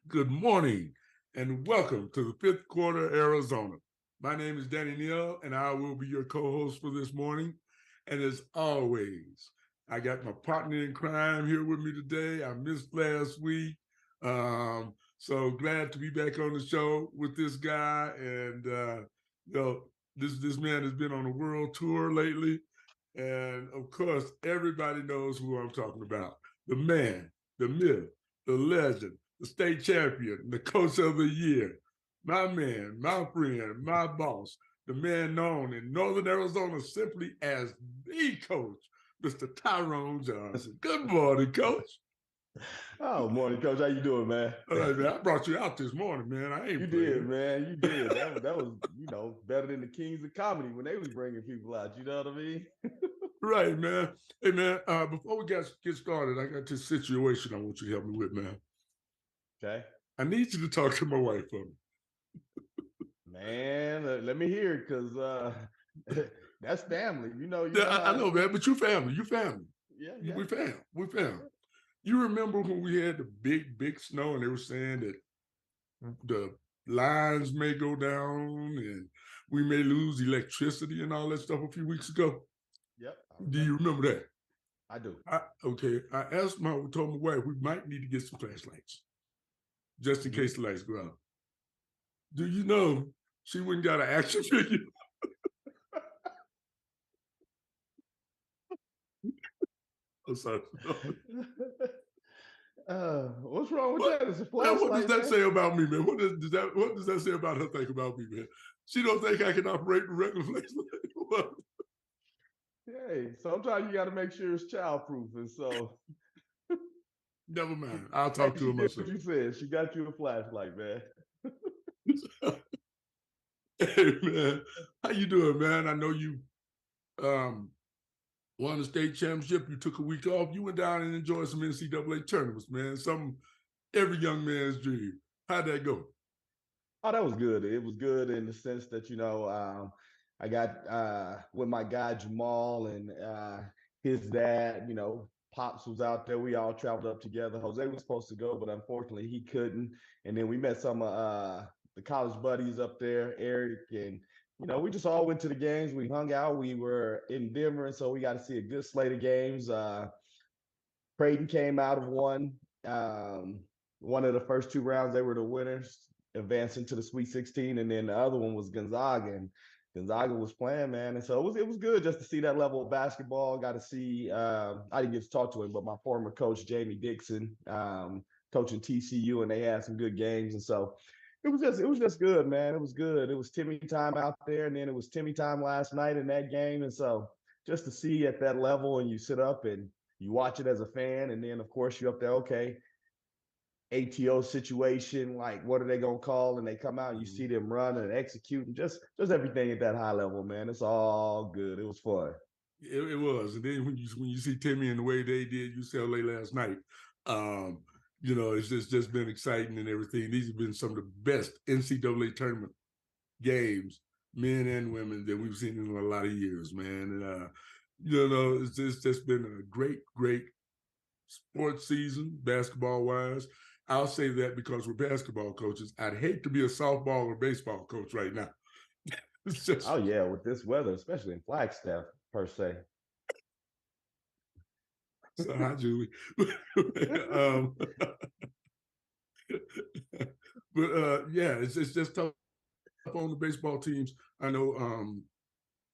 Good morning, and welcome to the fifth quarter, Arizona. My name is Danny Neal, and I will be your co-host for this morning. And as always, I got my partner in crime here with me today. I missed last week. So glad to be back on the show with this guy. And this man has been on a world tour lately. And of course, everybody knows who I'm talking about. The man, the myth, the legend, the state champion, the coach of the year, my man, my friend, my boss, the man known in Northern Arizona simply as the coach, Mr. Tyrone Johnson. Good morning, coach. Oh, morning, coach. How you doing, man? All right, man. I brought you out this morning, man. I You ain't did, playing. man. You did. That was better than the Kings of Comedy when they was bringing people out. You know what I mean? Right, man. Hey, man, before we get started, I got this situation I want you to help me with, man. Okay, I need you to talk to my wife for me. man. Let me hear it, cause that's family. You Yeah, know I how know, it man, is. but you family. You family. Yeah, yeah, We fam. We fam. yeah. You remember when we had the big snow and they were saying that the lines may go down and we may lose electricity and all that stuff a few weeks ago? Yep, I Do you remember. remember that? I do. Okay. I told my wife we might need to get some flashlights just in Mhm. case the lights go out. Do you know she went and got an action figure? I'm sorry. What's wrong with What that? It's a man? What does flashlight, that man. say about me, man? What does that say about her think about me, man? She don't think I can operate the regular flashlight. Hey, sometimes you got to make sure it's childproof, and so Never mind. I'll hey, talk to she her did what myself. you said. She got you a flashlight, man. Hey man, how you doing, man? I know you um won the state championship. You took a week off. You went down and enjoyed some NCAA tournaments, man. Some every young man's dream. How'd that go? Oh, that was good. It was good in the sense that, I got with my guy Jamal and his dad, Pops was out there. We all traveled up together. Jose was supposed to go, but unfortunately he couldn't. And then we met some the college buddies up there, Eric, and we just all went to the games. We hung out. We were in Denver, and so we got to see a good slate of games. Creighton came out of one of the first two rounds. They were the winners, advancing to the Sweet 16, and then the other one was Gonzaga, and Gonzaga was playing, man. And so it was good just to see that level of basketball. Got to see. I didn't get to talk to him, but my former coach Jamie Dixon, coaching TCU, and they had some good games, and so. It was just good, man. It was good. It was Timmy time out there, and then it was Timmy time last night in that game. And so just to see at that level, and you sit up and you watch it as a fan, and then of course you're up there, okay, ATO situation, like what are they gonna call? And they come out and you Mhm. see them run and execute, and just everything at that high level, man. It's all good. It was fun. It was, and then when you see Timmy and the way they did UCLA last night, um, it's just been exciting and everything. These have been some of the best NCAA tournament games, men and women, that we've seen in a lot of years, man. And it's just been a great sports season, basketball wise. I'll say that because we're basketball coaches. I'd hate to be a softball or baseball coach right now. It's Oh just yeah, with this weather, especially in Flagstaff per se. so hi, Julie. um, but yeah, it's just tough on the baseball teams. I know,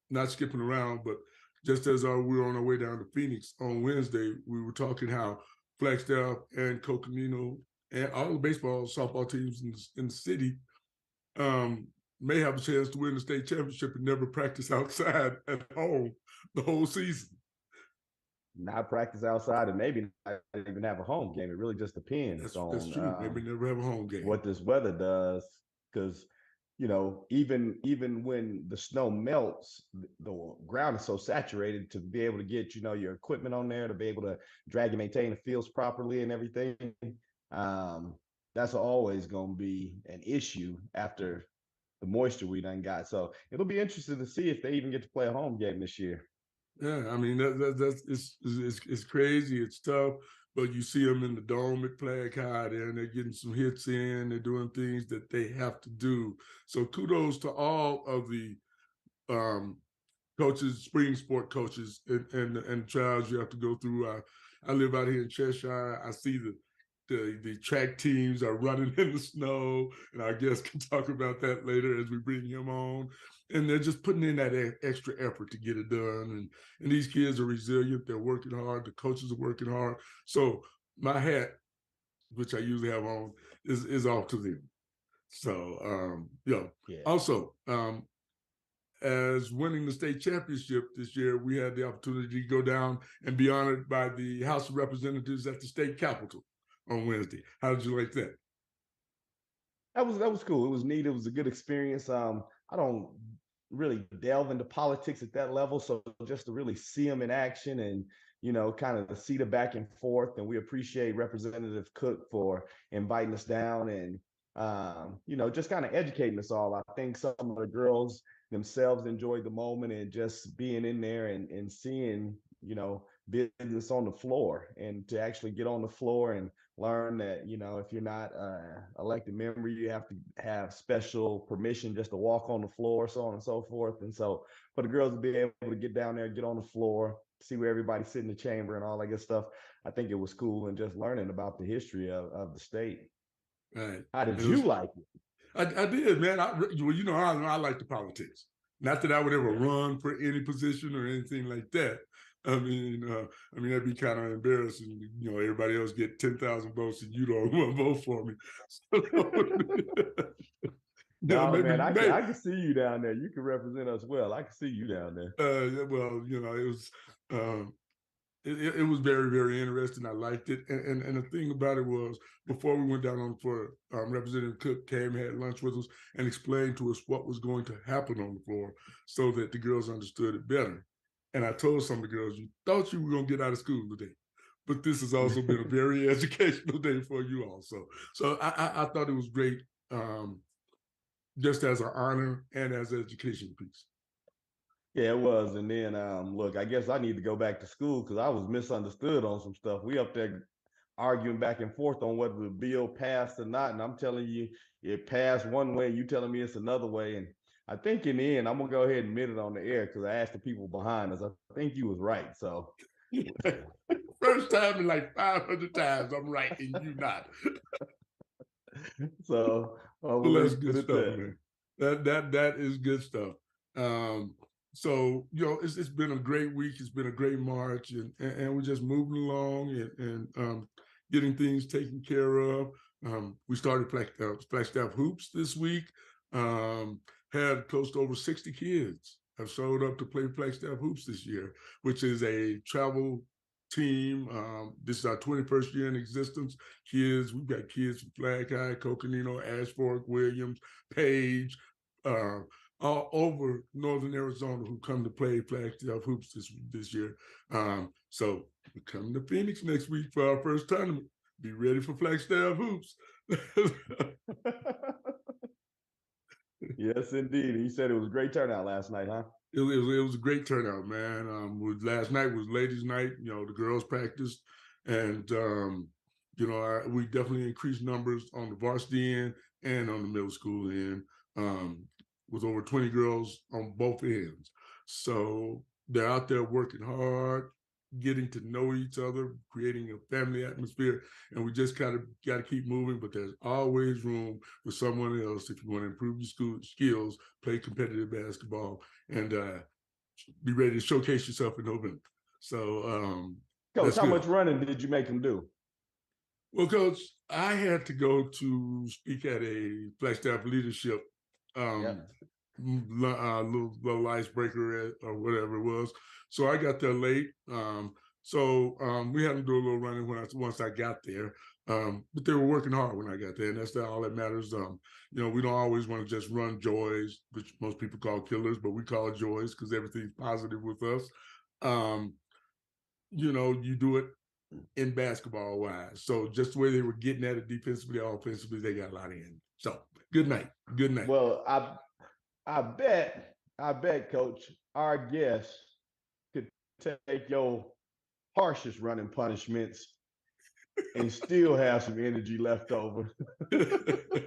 not skipping around, but just as we were on our way down to Phoenix on Wednesday, we were talking how Flagstaff and Coconino and all the baseball, softball teams in the city may have a chance to win the state championship and never practice outside at home the whole season. Not practice outside, and maybe not even have a home game. It really just depends That's on true. They may never have a home game. what this weather does, because even when the snow melts, the ground is so saturated to be able to get your equipment on there to be able to drag and maintain the fields properly and everything. um that's always going to be an issue after the moisture we done got. So it'll be interesting to see if they even get to play a home game this year. Yeah, I mean that's it's crazy. It's tough. but you see them in the dome at Flag High there, and they're getting some hits in. They're doing things that they have to do. So kudos to all of the um, coaches, spring sport coaches, and trials you have to go through. I live out here in Cheshire. I see the track teams are running in the snow, and our guest can talk about that later as we bring him on. And they're just putting in that extra effort to get it done. And these kids are resilient. They're working hard. The coaches are working hard. So my hat, which I usually have on, is off to them. So Yeah. Also, as winning the state championship this year, we had the opportunity to go down and be honored by the House of Representatives at the state capitol on Wednesday. How did you like that? That was cool. It was neat. It was a good experience. I don't really delve into politics at that level, so just to really see them in action and kind of see the back and forth. And we appreciate Representative Cook for inviting us down and just kind of educating us all. I think some of the girls themselves enjoyed the moment and just being in there and seeing business on the floor, and to actually get on the floor and learn that if you're not elected member, you have to have special permission just to walk on the floor, so on and so forth. And so for the girls to be able to get down there, get on the floor, see where everybody's sitting in the chamber and all that good stuff, I think it was cool, and just learning about the history of the state. Right. How did It you was. like it? I did, man. I like the politics. Not that I would ever run for any position or anything like that. That'd be kind of embarrassing. Everybody else get 10,000 votes and you don't want to vote for me. No, man, maybe. I can see you down there. You can represent us well. I can see you down there. It was. It was very, very interesting. I liked it. And the thing about it was, before we went down on the floor, Representative Cook came, had lunch with us, and explained to us what was going to happen on the floor so that the girls understood it better. And I told some of the girls, you thought you were going to get out of school today, but this has also been a very educational day for you also. So I thought it was great, just as an honor and as an education piece. Yeah, it was. And then look, I guess I need to go back to school because I was misunderstood on some stuff. We up there arguing back and forth on whether the bill passed or not. And I'm telling you, it passed one way, you telling me it's another way. And I think in the end, I'm gonna go ahead and admit it on the air because I asked the people behind us. I think you was right. So First time in like 500 times, I'm right and you not. so we'll Well, that's leave it good at stuff, that. man. That is good stuff. So it's been a great week. It's been a great March, and we're just moving along and getting things taken care of. We started flagstaff hoops this week. Had close to over 60 kids have showed up to play flagstaff hoops this year, which is a travel team. This is our 21st year in existence. We've got kids from Flag High, Coconino, Ashford, Williams, Page, all over Northern Arizona who come to play flagstaff hoops this year. So we're coming to Phoenix next week for our first tournament. Be ready for flagstaff hoops. Yes, indeed. You said it was a great turnout last night, huh? It was a great turnout, man. Last night was ladies' night. The girls practiced, and we definitely increased numbers on the varsity end and on the middle school end. With over 20 girls on both ends, so they're out there working hard, getting to know each other, creating a family atmosphere, and we just kind of got to keep moving. But there's always room for someone else if you want to improve your school skills, play competitive basketball, and be ready to showcase yourself in November. So Coach, that's how good. much running did you make them do? Well, Coach, I had to go to speak at a Flagstaff leadership Yeah. little icebreaker or whatever it was. So I got there late. We had to do a little running once I got there. But they were working hard when I got there, and that's all that matters. We don't always want to just run joys, which most people call killers, but we call it joys because everything's positive with us. You do it in basketball wise. So just the way they were getting at it defensively, offensively, they got a lot in. So good night. Good night. Well, I bet, Coach, our guest could take your harshest running punishments and still have some energy left over to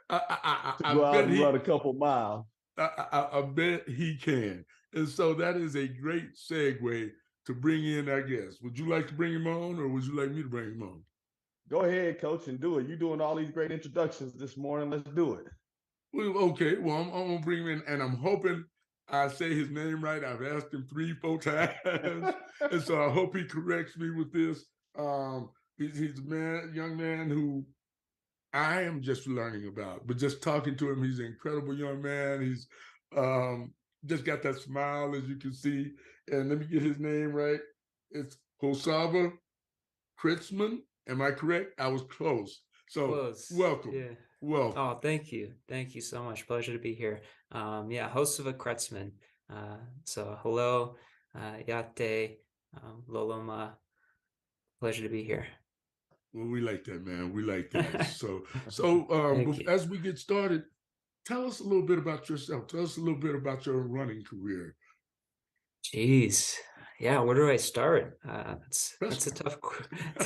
I go out bet and he run a couple miles. I bet he can. And so that is a great segue to bring in our guest. Would you like to bring him on, or would you like me to bring him on? Go ahead, coach, and do it. You're doing all these great introductions this morning. Let's do it. Well, okay. Well, I'm gonna bring him in, and I'm hoping I say his name right. I've asked him 3, 4 times, and so I hope he corrects me with this. He's a young man who I am just learning about, but just talking to him, he's an incredible young man. He's um, just got that smile, as you can see. And let me get his name right. It's Hosava Kretzmann. Am I correct? I was close. So Close. welcome, Yeah. welcome. Oh, thank you. Thank you so much. Pleasure to be here. Yeah, Hosava Kretzmann. So hello, Yate, Loloma. Pleasure to be here. Well, we like that, man. We like that. So Thank you. as we get started, tell us a little bit about yourself. Tell us a little bit about your running career. Jeez. Yeah, where do I start? That's a tough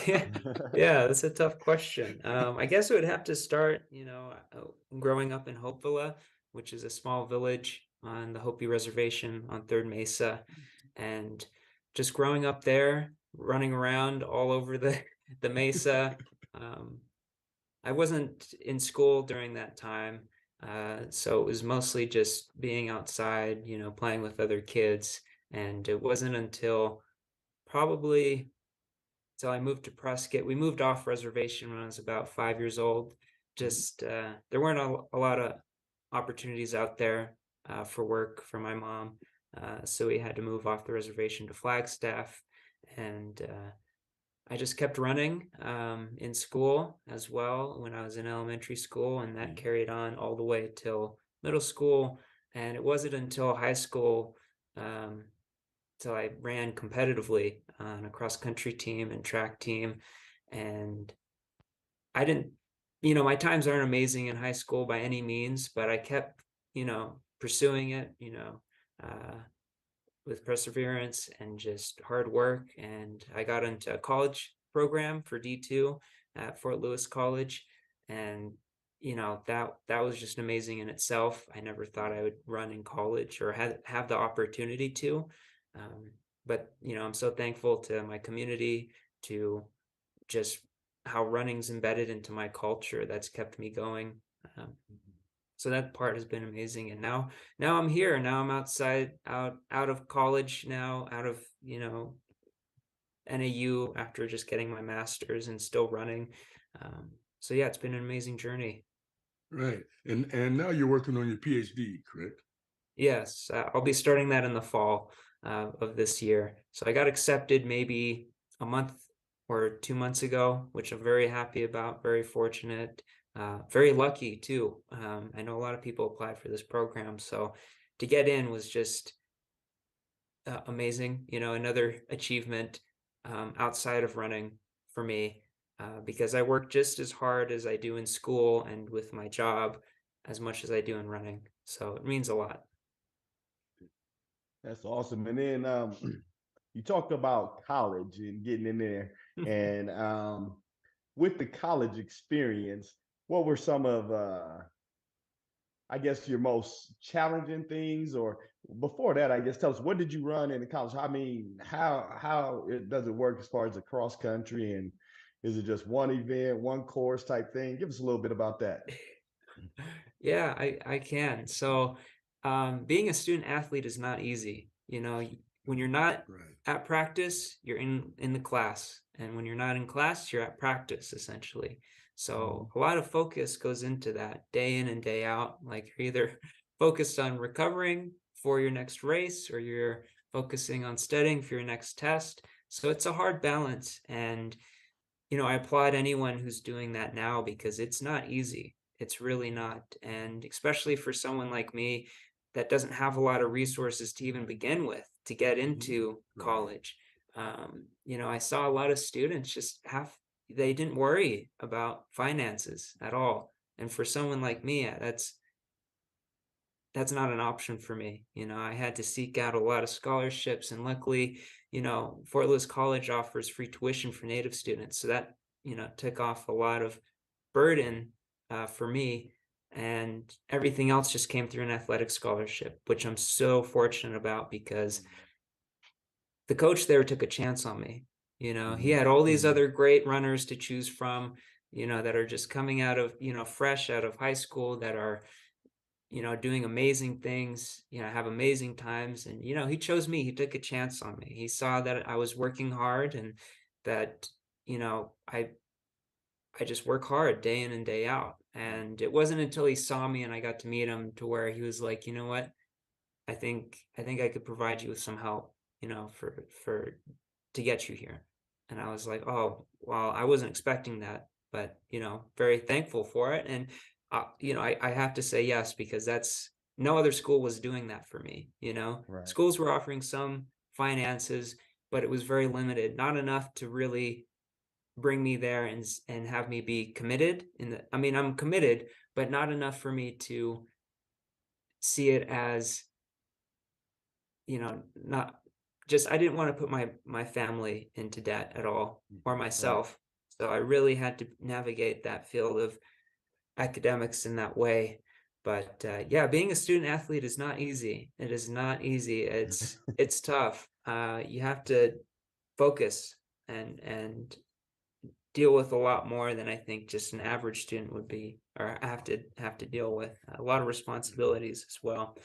yeah, that's a tough question. I guess I would have to start, growing up in Hopevilla, which is a small village on the Hopi reservation on Third Mesa, and just growing up there, running around all over the mesa. Um, I wasn't in school during that time, so it was mostly just being outside, playing with other kids. And it wasn't until probably till I moved to Prescott. We moved off reservation when I was about 5 years old. Just there weren't a lot of opportunities out there for work for my mom, so we had to move off the reservation to Flagstaff, and I just kept running in school as well when I was in elementary school, and that carried on all the way till middle school. And it wasn't until high school um, till I ran competitively on a cross country team and track team. And I didn't, my times aren't amazing in high school by any means, but I kept, pursuing it, uh, with perseverance and just hard work. And I got into a college program for D2 at Fort Lewis College. And that was just amazing in itself. I never thought I would run in college or have the opportunity to. Um, but I'm so thankful to my community, to just how running's embedded into my culture. That's kept me going. Um, so that part has been amazing. And now I'm here. Now I'm out of college now, out of NAU after just getting my master's and still running. So yeah, it's been an amazing journey. Right. And now you're working on your PhD, correct? Yes, I'll be starting that in the fall of this year. So I got accepted maybe a month or 2 months ago, which I'm very happy about, very fortunate, very lucky too. I know a lot of people applied for this program, so to get in was just amazing. Another achievement outside of running for me, because I work just as hard as I do in school and with my job as much as I do in running. So it means a lot. That's awesome. And then you talked about college and getting in there. And with the college experience, what were some of I guess your most challenging things? Or before that, I guess tell us, what did you run in the college? I mean, how does it work as far as the cross country, and is it just one event, one course type thing? Give us a little bit about that. Yeah, I can. So, being a student athlete is not easy. When you're not Right. at practice, you're in the class, and when you're not in class, you're at practice essentially. So a lot of focus goes into that day in and day out. Like you're either focused on recovering for your next race, or you're focusing on studying for your next test. So it's a hard balance, and I applaud anyone who's doing that now because it's not easy. It's really not. And especially for someone like me that doesn't have a lot of resources to even begin with to get into Right. college. I saw a lot of students they didn't worry about finances at all. And for someone like me, that's not an option for me. I had to seek out a lot of scholarships, and luckily, Fort Lewis College offers free tuition for Native students. So that took off a lot of burden for me, and everything else just came through an athletic scholarship, which I'm so fortunate about because the coach there took a chance on me. He had all these other great runners to choose from, that are just coming out of, fresh out of high school, that are, doing amazing things, have amazing times. And, he chose me. He took a chance on me. He saw that I was working hard, and that, I just work hard day in and day out. And it wasn't until he saw me and I got to meet him to where he was like, you know what? I think I could provide you with some help, for to get you here. And I was like, oh, well, I wasn't expecting that, but very thankful for it. And I have to say yes, because that's no other school was doing that for me. Right. Schools were offering some finances, but it was very limited, not enough to really bring me there and have me be committed I mean, I'm committed, but not enough for me to see it as, not just, I didn't want to put my family into debt at all, or Right. myself. So I really had to navigate that field of academics in that way. But yeah, being a student athlete is not easy. It is not easy. It's tough. You have to focus and deal with a lot more than I think just an average student would be, or have to deal with. A lot of responsibilities as well.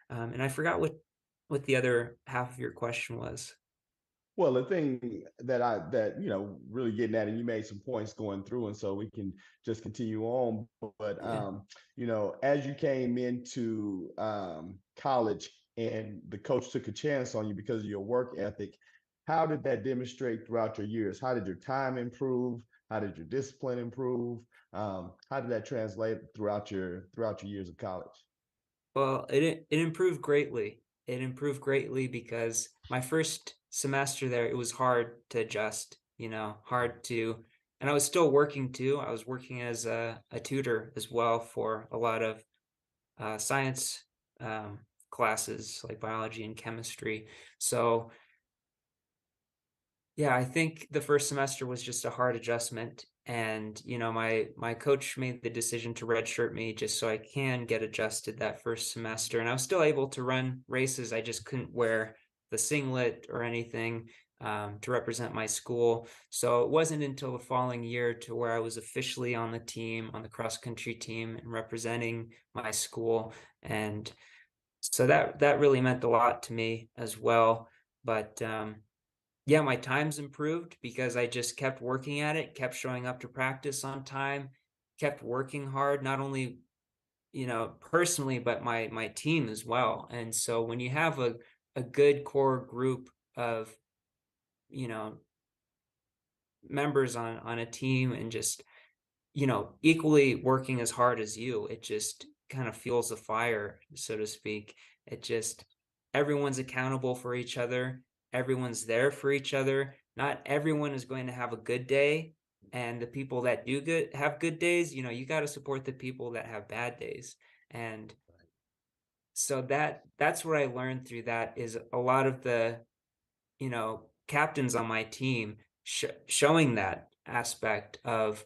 And I forgot what the other half of your question was. Well, the thing that really getting at, and you made some points going through, and so we can just continue on. But Yeah. as you came into college and the coach took a chance on you because of your work ethic, how did that demonstrate throughout your years? How did your time improve? How did your discipline improve? How did that translate throughout your years of college? Well, it improved greatly. It improved greatly because my first semester there, it was hard to adjust, hard to, and I was still working too. I was working as a tutor as well for a lot of science classes like biology and chemistry. So yeah, I think the first semester was just a hard adjustment. And, my coach made the decision to redshirt me just so I can get adjusted that first semester. And I was still able to run races. I just couldn't wear the singlet or anything to represent my school. So it wasn't until the following year to where I was officially on the team, on the cross country team, and representing my school. And so that really meant a lot to me as well. But yeah, my time's improved because I just kept working at it, kept showing up to practice on time, kept working hard, not only, personally, but my team as well. And so when you have a good core group of, you know, members on a team, and just, equally working as hard as you, it just kind of fuels the fire, so to speak. It just, everyone's accountable for each other. Everyone's there for each other. Not everyone is going to have a good day. And the people that do have good days, you got to support the people that have bad days. And so that's what I learned through that, is a lot of the, captains on my team showing that aspect of,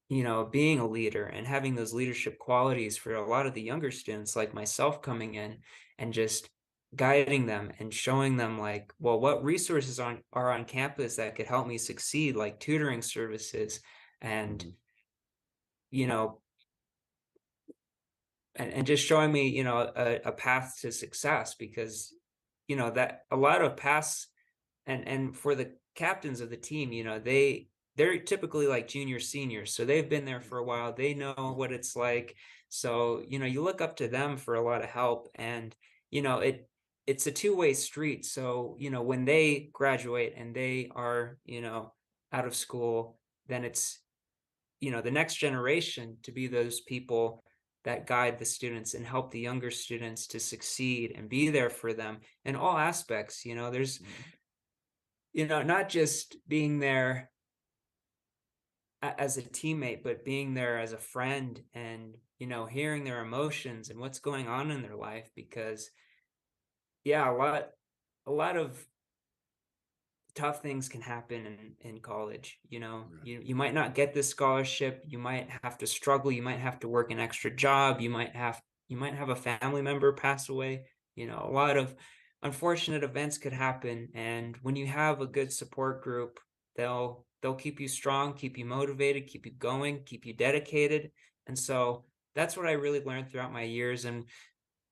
being a leader and having those leadership qualities for a lot of the younger students like myself coming in, and just guiding them and showing them, like, well, what resources are on campus that could help me succeed, like tutoring services, and, Mhm. you know, and just showing me, a path to success, because, that a lot of paths, and for the captains of the team, they're typically like junior seniors, so they've been there for a while, they know what it's like. So you look up to them for a lot of help, and it's a two-way street. So when they graduate and they are out of school, then it's the next generation to be those people that guide the students and help the younger students to succeed and be there for them in all aspects. There's not just being there as a teammate, but being there as a friend, and, hearing their emotions and what's going on in their life. Because, yeah, a lot of tough things can happen in college. You know, you might not get this scholarship. You might have to struggle. You might have to work an extra job. You might have a family member pass away. You know, a lot of unfortunate events could happen. And when you have a good support group, they'll keep you strong, keep you motivated, keep you going, keep you dedicated. And so that's what I really learned throughout my years. And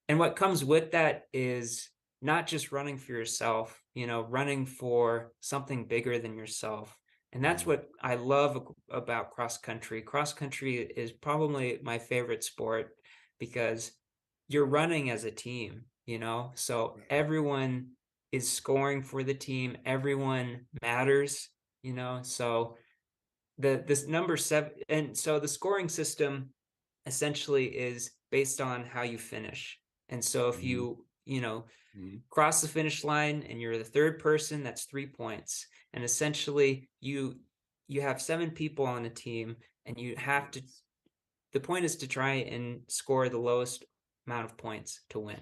what comes with that is not just running for yourself, you know, running for something bigger than yourself. And that's what I love about cross country. Cross country is probably my favorite sport because you're running as a team, you know, so everyone is scoring for the team, everyone matters, you know. So this number 7, and so the scoring system essentially is based on how you finish. And so if you know, cross the finish line and you're the third person, that's 3 points. And essentially you have 7 people on a team, and you have to, the point is to try and score the lowest amount of points to win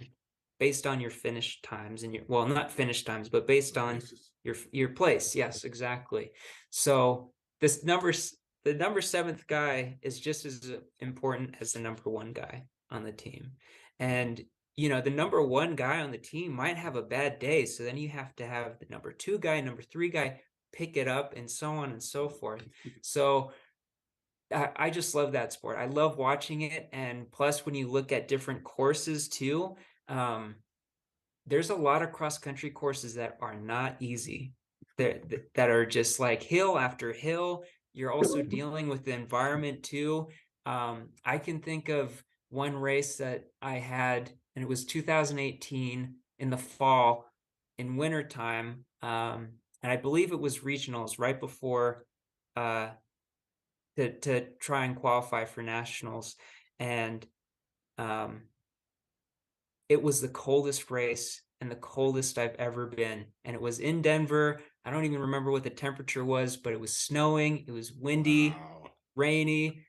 based on your finish times and your, well, not finish times, but based on your place. Yes, exactly. So this the number 7th guy is just as important as the number 1 guy on the team. And you know, the number 1 guy on the team might have a bad day, so then you have to have the number 2 guy, number 3 guy pick it up, and so on and so forth. So I just love that sport. I love watching it. And plus, when you look at different courses too, there's a lot of cross country courses that are not easy, that are just like hill after hill. You're also dealing with the environment too. I can think of one race that I had, and it was 2018 in the fall, in wintertime. And I believe it was regionals right before to try and qualify for nationals. And it was the coldest race and the coldest I've ever been. And it was in Denver. I don't even remember what the temperature was, but it was snowing, it was windy, rainy,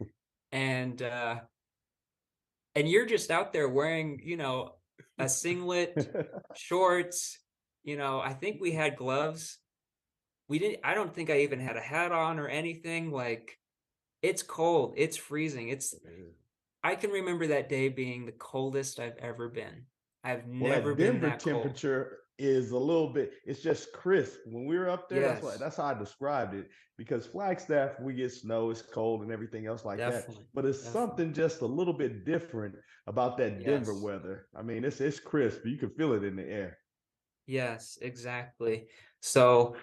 and you're just out there wearing, you know, a singlet, shorts, you know. I think we had gloves. I don't think I even had a hat on or anything. Like, it's cold, it's freezing. I can remember that day being the coldest I've ever been. I've never that been Denver that cold. temperature is a little bit, it's just crisp. When we were up there, Yes. that's how I described it. Because Flagstaff, we get snow, it's cold and everything else like that. But it's something just a little bit different about that Denver weather. I mean, it's crisp. You can feel it in the air. Yes, exactly. So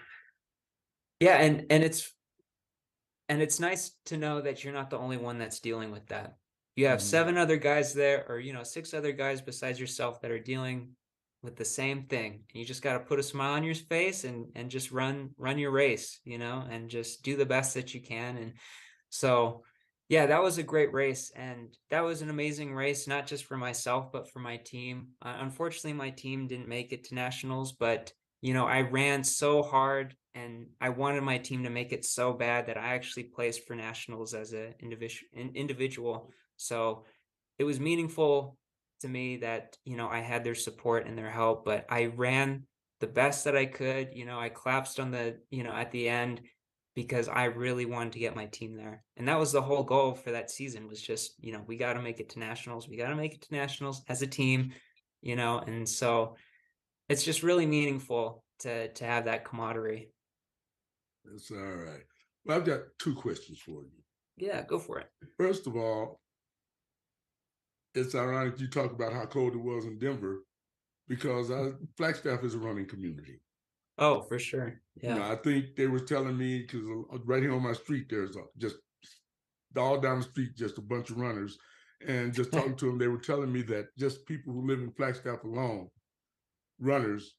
yeah, and it's nice to know that you're not the only one that's dealing with that. You have 7 other guys there, or you know, 6 other guys besides yourself that are dealing with the same thing. And you just got to put a smile on your face and just run your race, you know, and just do the best that you can. And so yeah, that was a great race, and that was an amazing race, not just for myself but for my team. Unfortunately, my team didn't make it to nationals, but you know, I ran so hard and I wanted my team to make it so bad that I actually placed for nationals as an individual. So it was meaningful to me that, you know, I had their support and their help, but I ran the best that I could. You know, I collapsed on the, you know, at the end, because I really wanted to get my team there. And that was the whole goal for that season, was just, you know, we got to make it to nationals. We got to make it to nationals as a team, you know. And so it's just really meaningful to have that camaraderie. That's all right. Well, I've got 2 questions for you. Yeah, go for it. First of all, it's ironic you talk about how cold it was in Denver, because Flagstaff is a running community. Oh, for sure. Yeah. You know, I think they were telling me, because right here on my street, there's just all down the street, just a bunch of runners. And just talking to them, they were telling me that just people who live in Flagstaff alone, runners,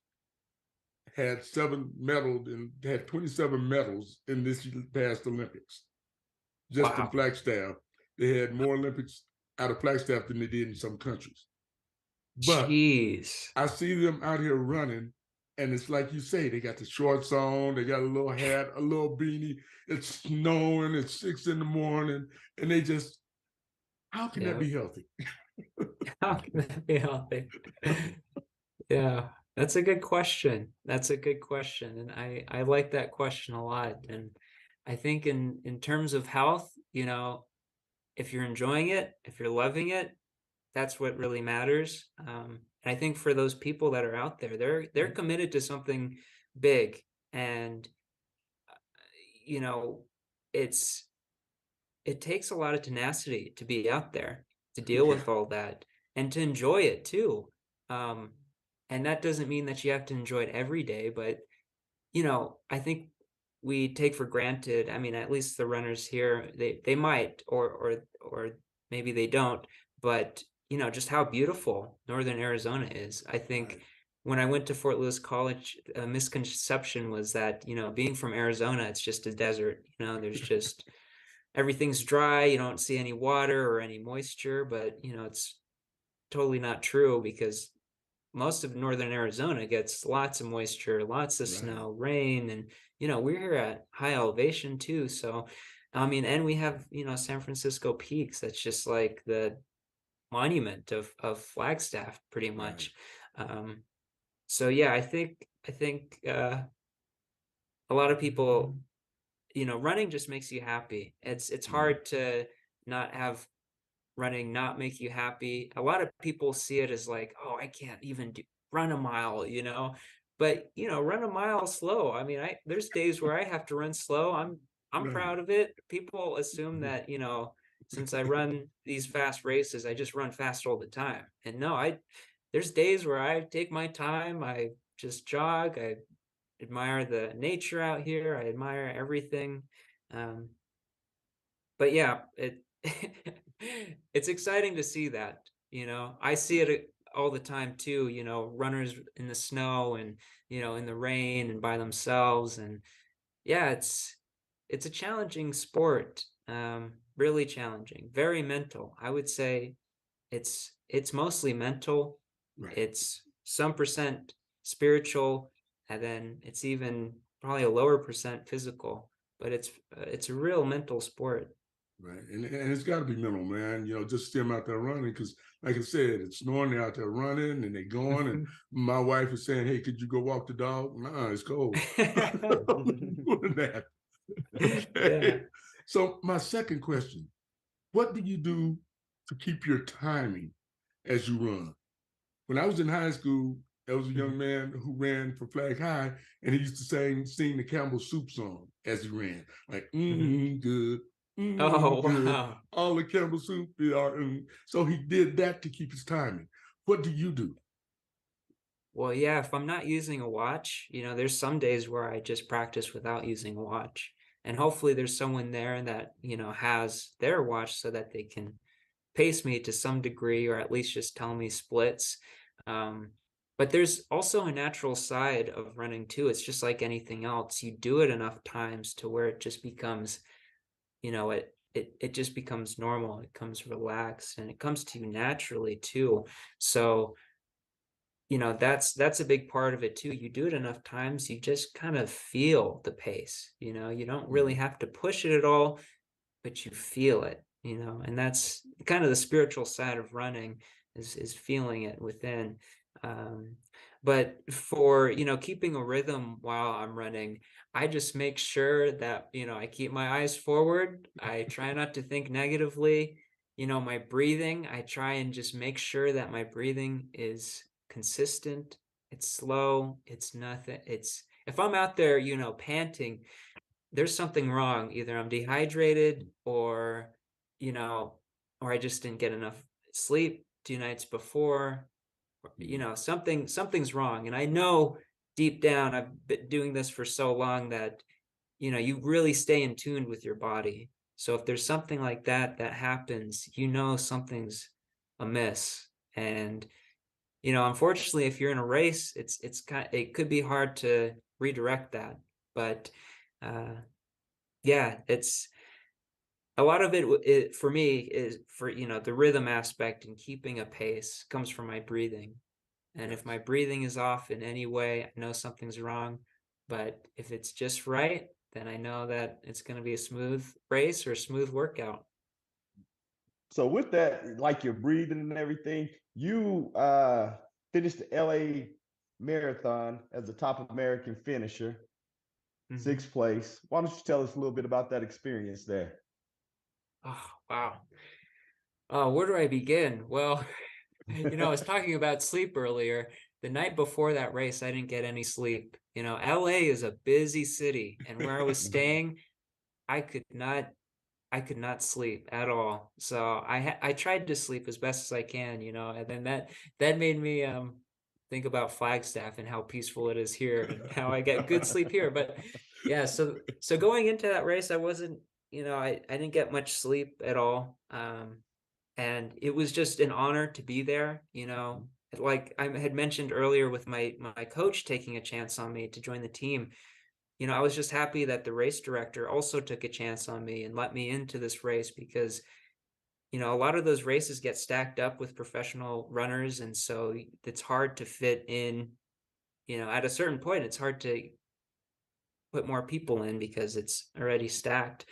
had 7 medals and had 27 medals in this past Olympics. Just in Flagstaff, they had more Olympics out of Flagstaff than they did in some countries. But jeez, I see them out here running, and it's like you say, they got the shorts on, they got a little hat, a little beanie. It's snowing, it's 6 in the morning, and they just, how can that be healthy? How can that be healthy? Yeah. That's a good question. That's a good question. And I like that question a lot. And I think in terms of health, you know, if you're enjoying it, if you're loving it, that's what really matters. And I think for those people that are out there, they're committed to something big. And you know, it's it takes a lot of tenacity to be out there, to deal Yeah, with all that, and to enjoy it too. Um, and that doesn't mean that you have to enjoy it every day, but you know, I think we take for granted. I mean, at least the runners here, they might, or maybe they don't, but you know, just how beautiful northern Arizona is. I think right. when I went to Fort Lewis College, a misconception was that, you know, being from Arizona, it's just a desert. You know, there's just everything's dry, you don't see any water or any moisture, but you know, it's totally not true because most of northern Arizona gets lots of moisture, lots of Right. snow, rain, and you know, we're here at high elevation too. So, I mean, and we have, you know, San Francisco peaks. That's just like the monument of Flagstaff, pretty Right. much. So yeah, I think a lot of people, you know, running just makes you happy. It's Mhm. hard to not have running not make you happy. A lot of people see it as like, oh, I can't even run a mile, you know. But you know, run a mile slow. I mean, I there's days where I have to run slow. I'm Right. proud of it. People assume that, you know, since I run these fast races, I just run fast all the time. And no, I there's days where I take my time, I just jog, I admire the nature out here, I admire everything. Um, but yeah, it it's exciting to see that, you know. I see it all the time too, you know, runners in the snow and, you know, in the rain and by themselves. And yeah, it's a challenging sport. Really challenging, very mental. I would say it's mostly mental. Right. It's some percent spiritual, and then it's even probably a lower percent physical, but it's a real mental sport. Right. And it's got to be mental, man. You know, just see them out there running because, like I said, it's snowing. They're out there running and they're going. And my wife is saying, "Hey, could you go walk the dog?" Nah, it's cold. Doing that. Yeah. Okay. So, my second question: what do you do to keep your timing as you run? When I was in high school, there was a young man who ran for Flag High, and he used to sing the Campbell Soup song as he ran, like good, Oh, good. wow. All the Campbell Soup, so he did that to keep his timing. What do you do? Well, yeah, if I'm not using a watch, you know, there's some days where I just practice without using a watch. And hopefully there's someone there that, you know, has their watch so that they can pace me to some degree or at least just tell me splits. Um, but there's also a natural side of running too. It's just like anything else. You do it enough times to where it just becomes, you know, it just becomes normal. It comes relaxed and it comes to you naturally too. So you know, that's a big part of it too. You do it enough times, you just kind of feel the pace, you know, you don't really Mhm. have to push it at all, but you feel it, you know, and that's kind of the spiritual side of running is feeling it within. Um, but for, you know, keeping a rhythm while I'm running, I just make sure that, you know, I keep my eyes forward. I try not to think negatively. You know, my breathing, I try and just make sure that my breathing is consistent. It's slow. It's nothing. It's if I'm out there, you know, panting, there's something wrong. Either I'm dehydrated or, you know, or I just didn't get enough sleep 2 nights before. You Mhm. know, something's wrong. And I know deep down, I've been doing this for so long that, you know, you really stay in tune with your body. So if there's something like that that happens, you know something's amiss. And, you know, unfortunately, if you're in a race, it could be hard to redirect that. But uh yeah, it's a lot of it for me is for, you know, the rhythm aspect and keeping a pace comes from my breathing. And if my Gotcha. breathing is off in any way, I know something's wrong. But if it's just right, then I know that it's going to be a smooth race or a smooth workout. So with that, like your breathing and everything, you finished the LA marathon as the top American finisher, Mhm. sixth place. Why don't you tell us a little bit about that experience there? Oh, wow. Oh, where do I begin? Well, I was talking about sleep earlier. The night before that race, I didn't get any sleep. LA is a busy city, and where I was staying, I could not sleep at all. So I tried to sleep as best as I can, and then that made me think about Flagstaff and how peaceful it is here and how I get good sleep here. But yeah, so going into that race, I wasn't, I didn't get much sleep at all. And it was just an honor to be there, like I had mentioned earlier with my coach taking a chance on me to join the team. I was just happy that the race director also took a chance on me and let me into this race because, a lot of those races get stacked up with professional runners. And so it's hard to fit in, at a certain point, it's hard to put more people in because it's already stacked.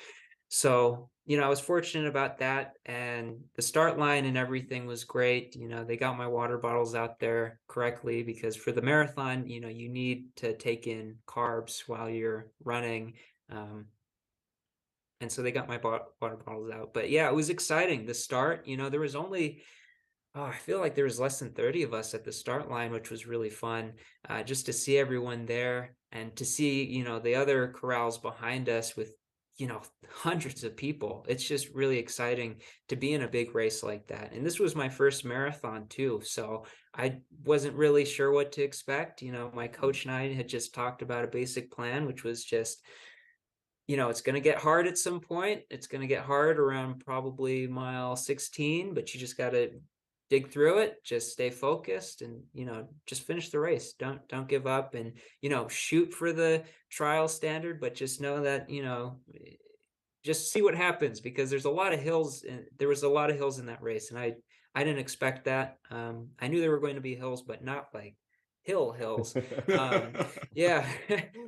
So, I was fortunate about that, and the start line and everything was great. They got my water bottles out there correctly because for the marathon, you need to take in carbs while you're running. And so they got my water bottles out. But yeah, it was exciting. The start, there was only, I feel like there was less than 30 of us at the start line, which was really fun. Just to see everyone there and to see, the other corrals behind us with, hundreds of people. It's just really exciting to be in a big race like that. And this was my first marathon too. So I wasn't really sure what to expect. My coach and I had just talked about a basic plan, which was just, it's going to get hard at some point. It's going to get hard around probably mile 16, but you just got to dig through it, just stay focused and, just finish the race. Don't give up and, shoot for the trial standard, but just know that, just see what happens because there's a lot of hills and there was a lot of hills in that race. And I didn't expect that. I knew there were going to be hills, but not like hills. Yeah.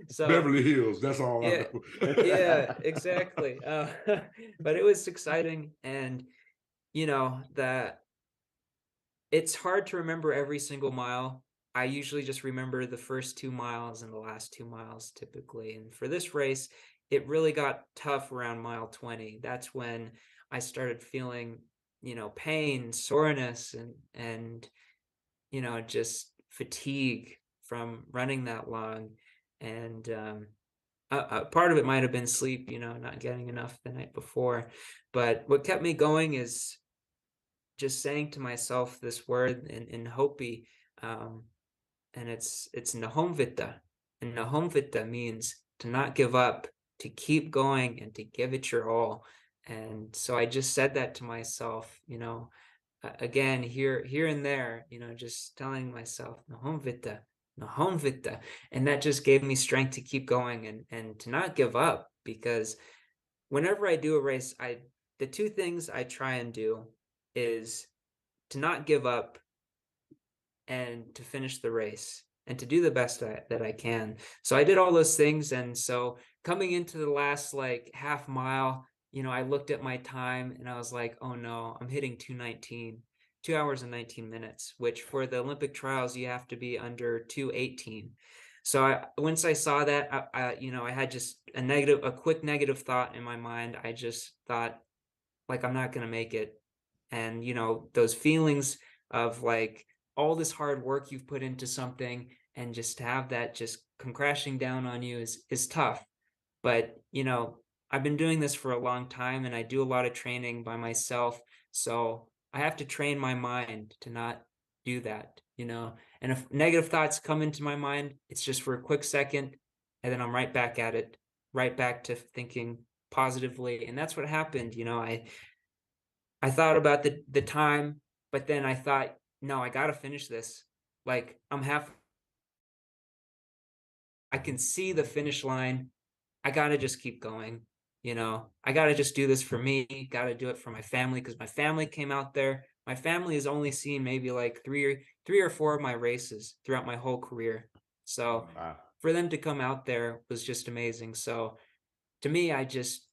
So Beverly Hills, that's all I yeah, know. yeah, exactly. But it was exciting, and that it's hard to remember every single mile. I usually just remember the first 2 miles and the last 2 miles typically. And for this race, it really got tough around mile 20. That's when I started feeling, pain, soreness, and just fatigue from running that long. And part of it might have been sleep, not getting enough the night before. But what kept me going is just saying to myself this word in Hopi, and it's Nahomvita. And Nahomvita means to not give up, to keep going, and to give it your all. And so I just said that to myself, again, here and there, just telling myself, Nahomvita, Nahomvita. And that just gave me strength to keep going and to not give up because whenever I do a race, the two things I try and do is to not give up and to finish the race and to do the best that I can. So I did all those things. And so coming into the last like half mile, I looked at my time and I was like, oh no, I'm hitting 2:19, 2 hours and 19 minutes, which for the Olympic trials, you have to be under 2:18. So once I saw that, I had just a quick negative thought in my mind. I just thought like, I'm not going to make it. And, those feelings of like all this hard work you've put into something and just to have that just come crashing down on you is tough. But, I've been doing this for a long time and I do a lot of training by myself. So I have to train my mind to not do that, and if negative thoughts come into my mind, it's just for a quick second and then I'm right back at it, right back to thinking positively. And that's what happened. I thought about the time, but then I thought, no, I got to finish this. Like I can see the finish line. I got to just keep going. I got to just do this for me. Got to do it for my family because my family came out there. My family has only seen maybe like three or four of my races throughout my whole career. So Wow. for them to come out there was just amazing. So to me, I just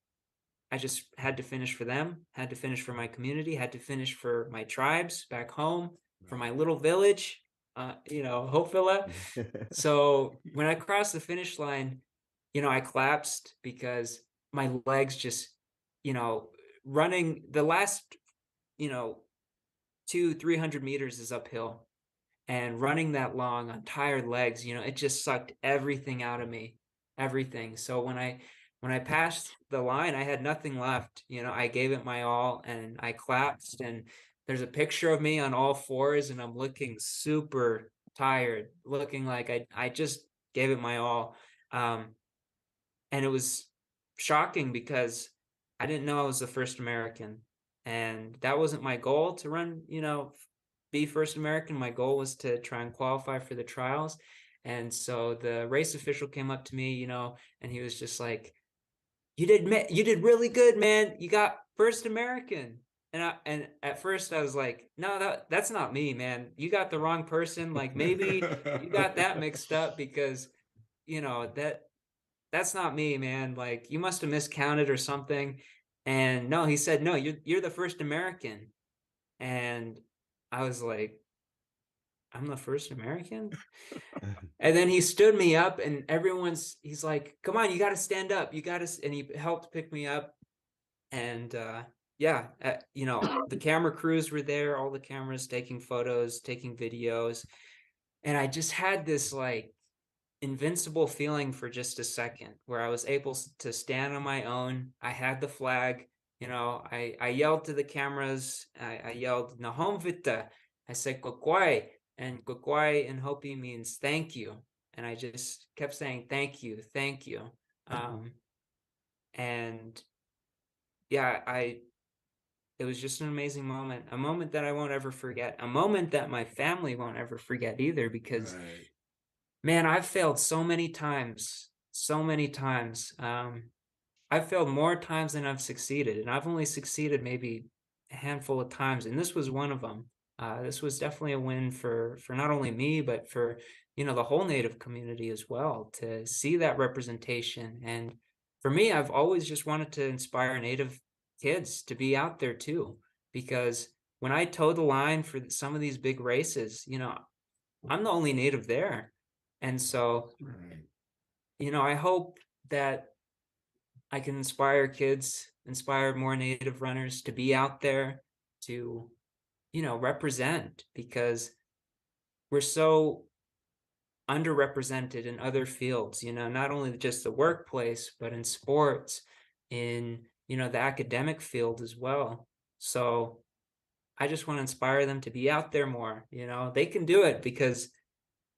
had to finish for them, had to finish for my community, had to finish for my tribes back home, for my little village. Hopefilla. So when I crossed the finish line, I collapsed because my legs just, running the last, 300 meters is uphill, and running that long on tired legs, it just sucked everything out of me, everything. So when I passed the line, I had nothing left. I gave it my all and I collapsed, and there's a picture of me on all fours and I'm looking super tired, looking like I just gave it my all. And it was shocking because I didn't know I was the first American, and that wasn't my goal to run, be first American. My goal was to try and qualify for the trials. And so the race official came up to me, and he was just like, you did really good, man. You got first American. And at first I was like, no, that's not me, man. You got the wrong person. Like, maybe you got that mixed up, because that's not me, man. Like, you must have miscounted or something. And no, he said, no, you're the first American. And I was like, I'm the first American? And then he stood me up, and he's like, come on, you got to stand up. And he helped pick me up. And yeah, the camera crews were there, all the cameras taking photos, taking videos. And I just had this like invincible feeling for just a second, where I was able to stand on my own. I had the flag. I yelled to the cameras. I yelled, Nahom Vita. I said, Kokwai. And Kokwai in Hopi means thank you. And I just kept saying, thank you, thank you. And yeah, it was just an amazing moment, a moment that I won't ever forget, a moment that my family won't ever forget either, because Right. man, I've failed so many times, so many times. I've failed more times than I've succeeded, and I've only succeeded maybe a handful of times, and this was one of them. This was definitely a win for not only me, but for the whole Native community as well, to see that representation. And for me, I've always just wanted to inspire Native kids to be out there too, because when I toe the line for some of these big races, I'm the only Native there. And so, Right. I hope that I can inspire more Native runners to be out there, to, represent, because we're so underrepresented in other fields, not only just the workplace, but in sports, in, the academic field as well. So I just want to inspire them to be out there more. They can do it, because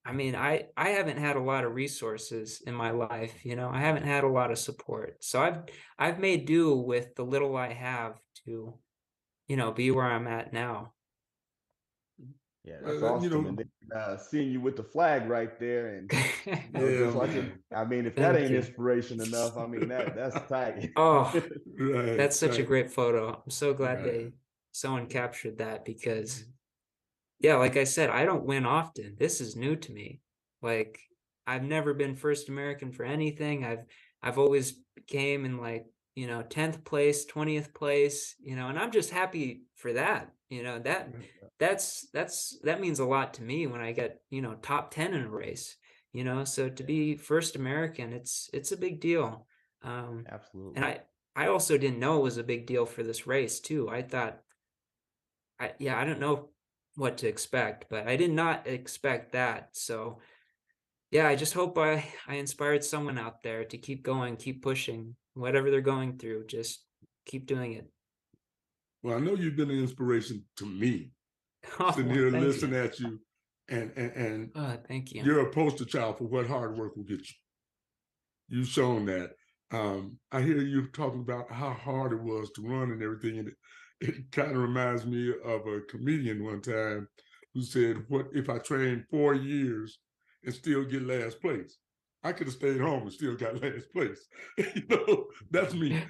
I mean, I haven't had a lot of resources in my life, I haven't had a lot of support. So I've made do with the little I have to, be where I'm at now. Yeah, that's You awesome. know, And then seeing you with the flag right there, and yeah, just like man. I mean, if that Thank ain't you. inspiration enough, I mean that's tight. Oh, Right, that's such a right, great photo. I'm so glad right. someone captured that, because yeah, like I said, I don't win often. This is new to me. Like, I've never been first American for anything. I've always came in like, 10th place, 20th place, and I'm just happy for that. That means a lot to me when I get, top 10 in a race, so to be first American, it's a big deal. And Absolutely. I also didn't know it was a big deal for this race too. I thought, I don't know what to expect, but I did not expect that. So yeah, I just hope I inspired someone out there to keep going, keep pushing, whatever they're going through, just keep doing it. Well, I know you've been an inspiration to me, Oh, sitting well, here thank you. listening at you, and Oh, thank you. you're a poster child for what hard work will get you. You've shown that. I hear you talking about how hard it was to run and everything, and it kind of reminds me of a comedian one time who said, "What if I trained 4 years and still get last place? I could have stayed home and still got last place." That's me.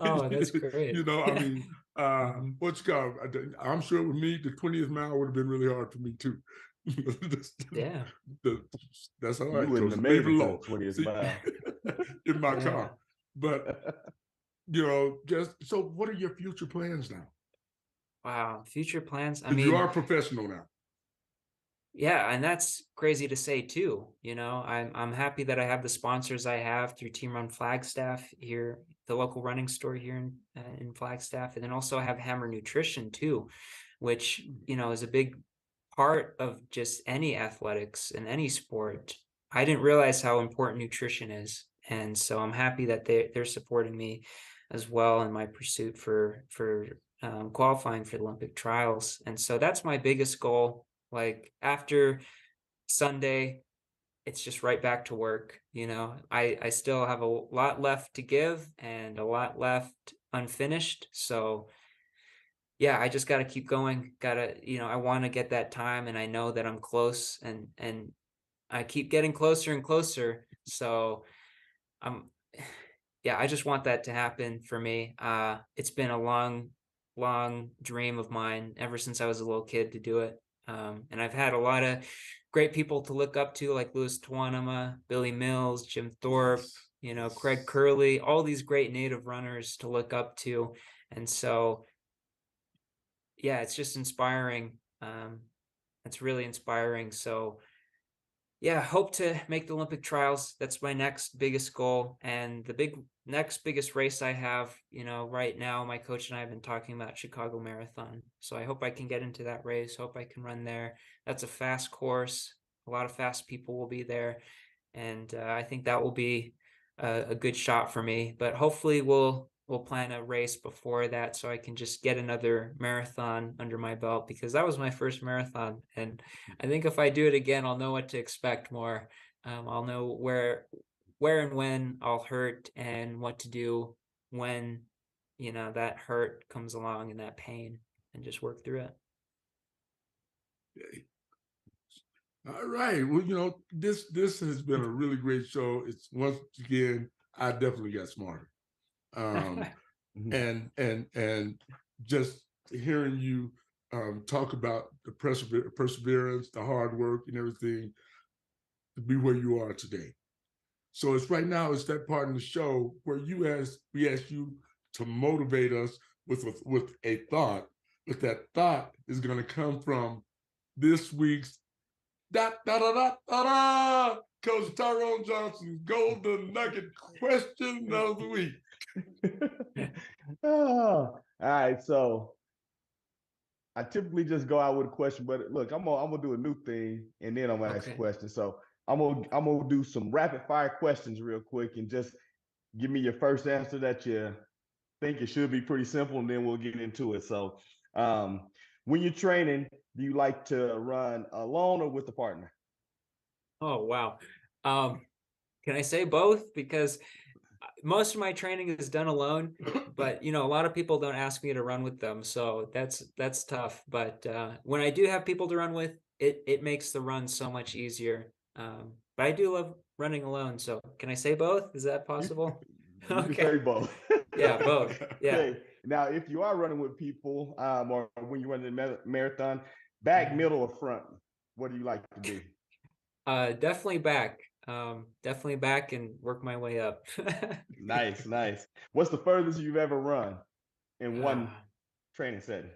Oh, that's great. I mean, Mhm. what you call? I'm sure with me, the 20th mile would have been really hard for me too. Yeah. That's all You right, wouldn't Coach. have Leave made it it to the alone. 20th See, mile. in my Yeah. car. But just so what are your future plans now? Wow. Future plans. I Because you are mean, a professional now. Yeah, and that's crazy to say too. You know, I'm happy that I have the sponsors I have through Team Run Flagstaff here, the local running store here in Flagstaff, and then also I have Hammer Nutrition too, which you know is a big part of just any athletics in any sport. I didn't realize how important nutrition is, and so I'm happy that they're supporting me as well in my pursuit for qualifying for the Olympic trials. And so that's my biggest goal. Like after Sunday, it's just right back to work. You know, I still have a lot left to give and a lot left unfinished. So yeah, I just got to keep going. Gotta, you know, I want to get that time, and I know that I'm close, and I keep getting closer and closer. So I'm, yeah, I just want that to happen for me. It's been a long dream of mine ever since I was a little kid to do it. And I've had a lot of great people to look up to, like Louis Twanama, Billy Mills, Jim Thorpe, Yes. you know, Craig Curley, all these great native runners to look up to. And so, yeah, it's just inspiring. It's really inspiring. So, yeah, hope to make the Olympic trials. That's my next biggest goal. And the next biggest race I have, you know, right now, my coach and I have been talking about Chicago Marathon. So I hope I can get into that race. Hope I can run there. That's a fast course. A lot of fast people will be there. And I think that will be a good shot for me. But hopefully we'll plan a race before that so I can just get another marathon under my belt, because that was my first marathon, and I think if I do it again, I'll know what to expect more. I'll know where and when I'll hurt and what to do when, you know, that hurt comes along and that pain, and just work through it. Okay. All right. Well, you know, this has been a really great show. It's once again, I definitely got smarter. And just hearing you talk about the perseverance, the hard work, and everything to be where you are today. So it's right now. It's that part in the show where we ask you to motivate us with a thought, but that thought is going to come from this week's da da da da da da. Coach Tyrone Johnson's Golden Nugget question of the week. All right, so I typically just go out with a question, but look, I'm gonna do a new thing, and then I'm gonna ask a question. So I'm gonna do some rapid fire questions real quick, and just give me your first answer that you think it should be pretty simple, and then we'll get into it. So, when you're training, do you like to run alone or with a partner? Oh, wow. Can I say both? Because most of my training is done alone, but you know, a lot of people don't ask me to run with them, so that's tough. But when I do have people to run with, it makes the run so much easier. But I do love running alone. So can I say both? Is that possible? You can say both. Yeah, both. Yeah. Okay. Now, if you are running with people, or when you run the marathon, back, middle, or front, what do you like to do? Definitely back. Definitely back and work my way up. Nice, nice. What's the furthest you've ever run in one training setting?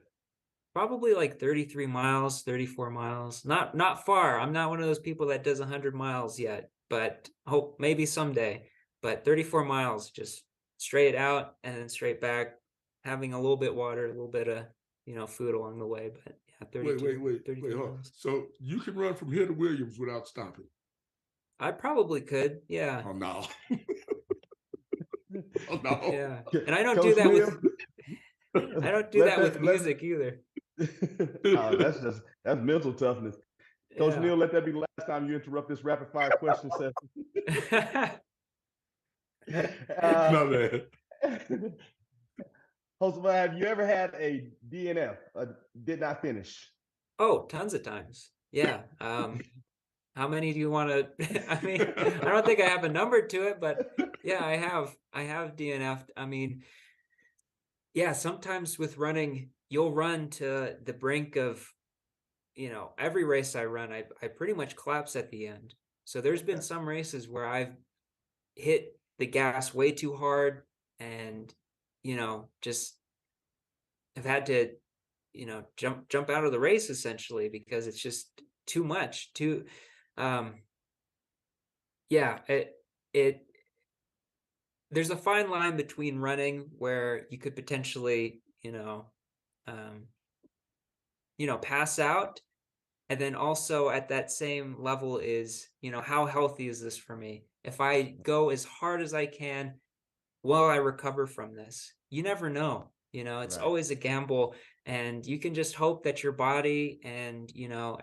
Probably like 33 miles, 34 miles. Not far. I'm not one of those people that does 100 miles yet, but hope maybe someday. But 34 miles, just straight out and then straight back, having a little bit water, a little bit of, you know, food along the way. But yeah, 33 Hold on. miles. So you can run from here to Williams without stopping? I probably could. Yeah. Oh no. Oh no. Yeah. And I don't do Coach that Neal, I don't do let that with that let music either. that's mental toughness. Coach Yeah. Neal, let that be the last time you interrupt this rapid fire question session. My bad. Hosava, have you ever had a DNF, did not finish? Oh, tons of times. Yeah. How many do you want to? I mean, I don't think I have a number to it, but yeah, I have DNF'd. I mean, yeah, sometimes with running, you'll run to the brink of, you know, every race I run, I pretty much collapse at the end. So there's been some races where I've hit the gas way too hard and, you know, just have had to, you know, jump out of the race essentially, because it's just too much, yeah, it there's a fine line between running where you could potentially, um, pass out. And then also at that same level is, how healthy is this for me? If I go as hard as I can, will I recover from this? You never know. It's Right. always a gamble, and you can just hope that your body and,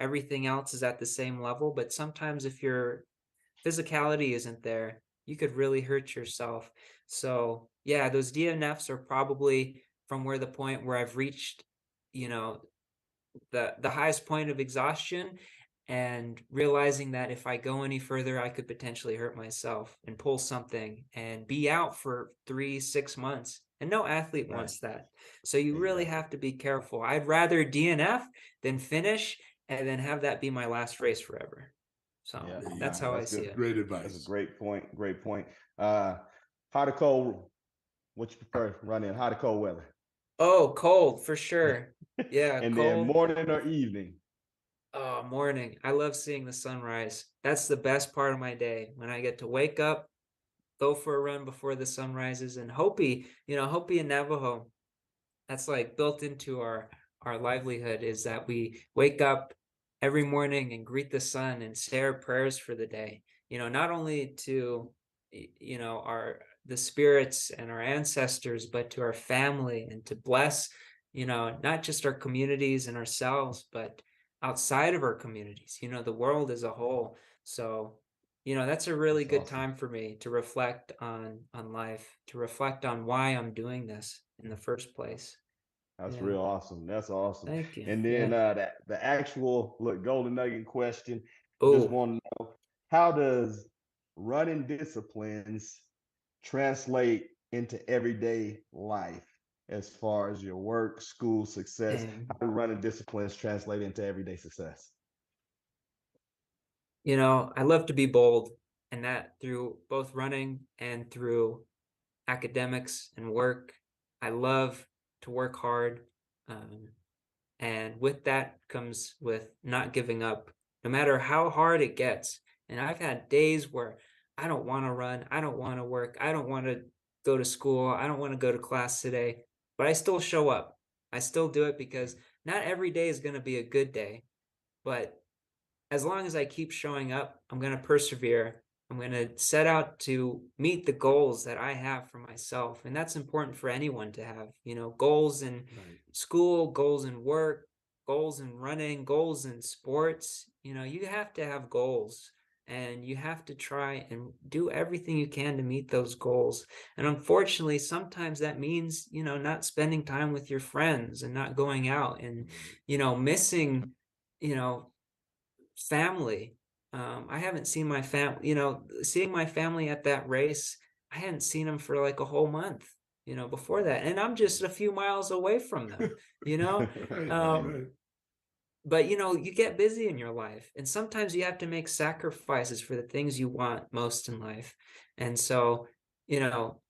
everything else is at the same level. But sometimes if your physicality isn't there, you could really hurt yourself. So yeah, those DNFs are probably from where the point where I've reached, you know, the highest point of exhaustion, and realizing that if I go any further, I could potentially hurt myself and pull something and be out for 3, 6 months. And no athlete Right. wants that. So you really Exactly. have to be careful. I'd rather DNF than finish and then have that be my last race forever. So Yeah. There you that's go. how I That's see good. it. Great That's a advice. great point. Great point. Hot or cold? What you prefer running? Hot or cold weather? Oh, cold for sure. Yeah, And then cold. morning or evening? Oh, morning. I love seeing the sunrise. That's the best part of my day when I get to wake up, go for a run before the sun rises. And Hopi and Navajo, that's like built into our livelihood, is that we wake up every morning and greet the sun and say our prayers for the day. Not only to our the spirits and our ancestors, but to our family, and to bless not just our communities and ourselves, but outside of our communities, the world as a whole. So that's a really That's good awesome. time for me to reflect on life, to reflect on why I'm doing this in the first place. That's Yeah. real awesome. That's awesome. Thank you. And then Yeah. the actual golden nugget question. Just Oh, want to know, how does running disciplines translate into everyday life as far as your work, school success? and How do running disciplines translate into everyday success? I love to be bold, and that through both running and through academics and work. I love to work hard. Um, and with that comes with not giving up, no matter how hard it gets. And I've had days where I don't want to run, I don't want to work, I don't want to go to school, I don't want to go to class today, but I still show up. I still do it because not every day is going to be a good day, but as long as I keep showing up, I'm going to persevere. I'm going to set out to meet the goals that I have for myself. And that's important for anyone to have, goals in Right. school, goals in work, goals in running, goals in sports. You have to have goals, and you have to try and do everything you can to meet those goals. And unfortunately, sometimes that means, not spending time with your friends and not going out, and, missing, you know, family. I haven't seen my family, seeing my family at that race. I hadn't seen them for like a whole month, before that. And I'm just a few miles away from them, you know? Right. Um, Right. but you get busy in your life, and sometimes you have to make sacrifices for the things you want most in life. And so, you know,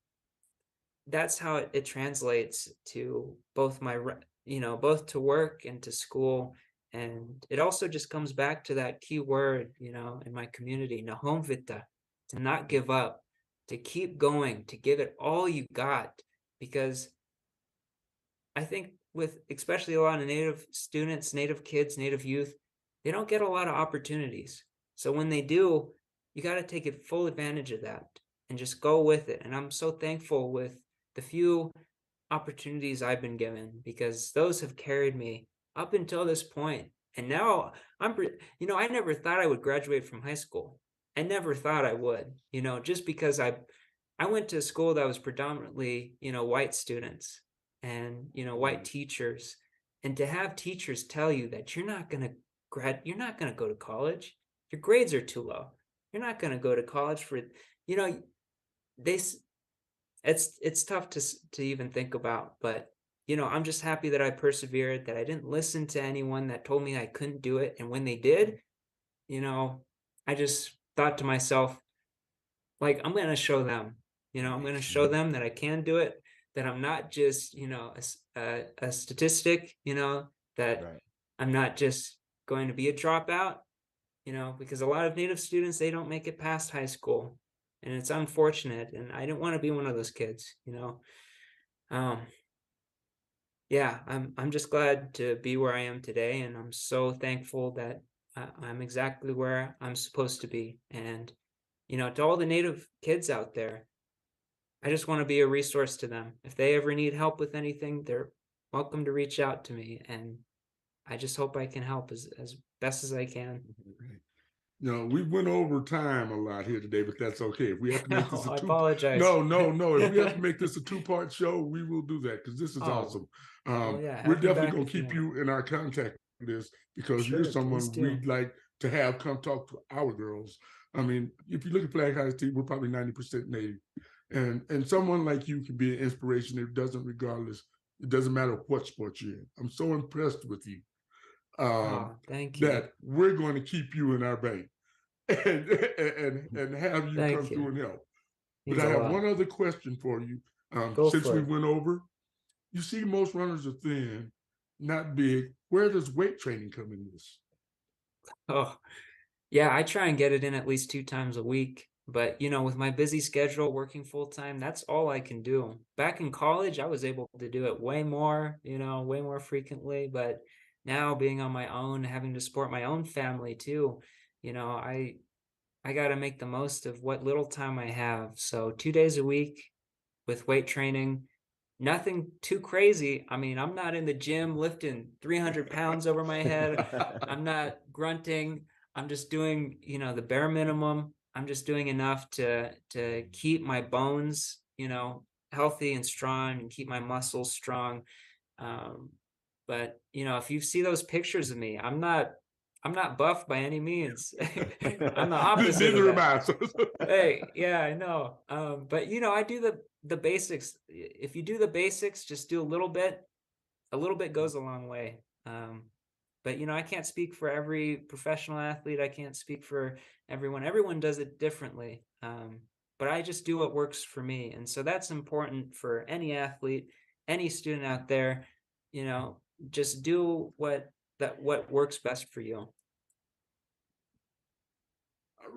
that's how it translates to both both to work and to school. And it also just comes back to that key word, in my community, nahomvita, to not give up, to keep going, to give it all you got. Because I think with especially a lot of native students, native kids, native youth, they don't get a lot of opportunities. So when they do, you got to take it full advantage of that and just go with it. And I'm so thankful with the few opportunities I've been given, because those have carried me up until this point. And now I never thought I would graduate from high school. I never thought I would, just because I went to a school that was predominantly, white students and, white teachers. And to have teachers tell you that you're not going to go to college. Your grades are too low. You're not going to go to college for, you know, they it's tough to even think about. But I'm just happy that I persevered, that I didn't listen to anyone that told me I couldn't do it. And when they did, I just thought to myself, like, I'm going to show them, I'm going to show them that I can do it, that I'm not just a statistic, that Right. I'm not just going to be a dropout, because a lot of Native students, they don't make it past high school, and it's unfortunate. And I didn't want to be one of those kids. Um, yeah, I'm just glad to be where I am today, and I'm so thankful that I'm exactly where I'm supposed to be. And to all the Native kids out there, I just want to be a resource to them. If they ever need help with anything, they're welcome to reach out to me, and I just hope I can help as best as I can. We went over time a lot here today, but that's okay. If we have to make this I a two, apologize. no. If we have to make this a two-part show, we will do that because this is awesome. Well, yeah, We're have me definitely back going to if you keep want. you in our contact list because Sure, you're please someone do. we'd like to have come talk to our girls. I mean, if you look at Flag High team, we're probably 90% Native, and someone like you can be an inspiration. It doesn't matter what sport you're in. I'm so impressed with you. Thank you. That we're going to keep you in our bank and have you Thank come you. through and help. But Means I a have lot. one other question for you. Go Since for we it. went over, you see most runners are thin, not big. Where does weight training come in this? Oh, yeah, I try and get it in at least 2 times a week. But, with my busy schedule, working full time, that's all I can do. Back in college, I was able to do it way more, way more frequently. But now being on my own, having to support my own family too, I got to make the most of what little time I have. So 2 days a week with weight training, nothing too crazy. I mean, I'm not in the gym lifting 300 pounds over my head. I'm not grunting. I'm just doing, the bare minimum. I'm just doing enough to keep my bones, healthy and strong, and keep my muscles strong. But if you see those pictures of me, I'm not buff by any means. I'm the opposite of Neither am that. I. Hey, yeah, I know. But I do the basics. If you do the basics, just do a little bit. A little bit goes a long way. But I can't speak for every professional athlete. I can't speak for everyone. Everyone does it differently. But I just do what works for me, and so that's important for any athlete, any student out there. Just do what works best for you. All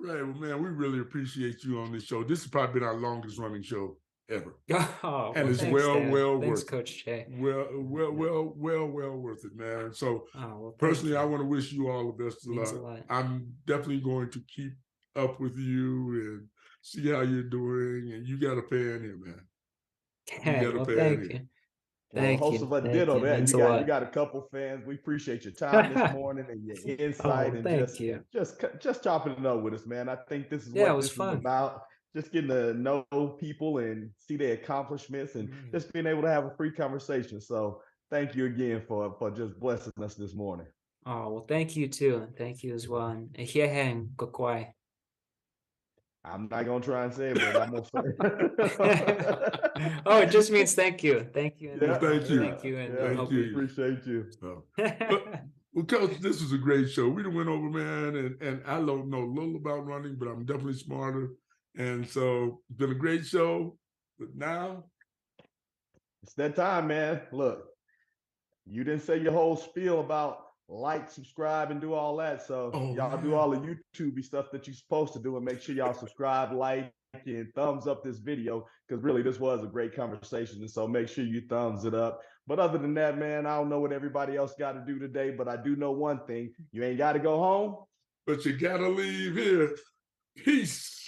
right, well, man, we really appreciate you on this show. This has probably been our longest running show ever. Oh, And well, it's thanks, Dan. well Thanks, worth it. Coach Jay. Well worth it, man. So Well, personally, I want to wish you all the best of Means a luck. lot. I'm definitely going to keep up with you and see how you're doing. And you got a fan here, man. You got a Well, fan thank here. you. Well, Thank host you. of a Thank ditto you. that Means you a got lot. a couple fans. We appreciate your time this morning and your insight and thank you. just chopping it up with us, man. I think this is Yeah, it what was this is fun. about. Just getting to know people and see their accomplishments and just being able to have a free conversation. So thank you again for just blessing us this morning. Well, thank you too. Thank you as well. And Hieheng Kokwai. I'm not gonna try and say it, but I'm gonna say it. It just means thank you. Thank you. Well, thank you. Thank you. And Thank Hopi. you. Appreciate you. So, well, Coach, this was a great show. We done went over, man, and I don't know little about running, but I'm definitely smarter. And so it's been a great show. But now it's that time, man. Look, you didn't say your whole spiel about like, subscribe, and do all that. So y'all do all the YouTube stuff that you're supposed to do, and make sure y'all subscribe, like, and thumbs up this video, because really this was a great conversation. And so make sure you thumbs it up. But other than that, man, I don't know what everybody else got to do today, but I do know one thing: you ain't got to go home, but you gotta leave here. Peace.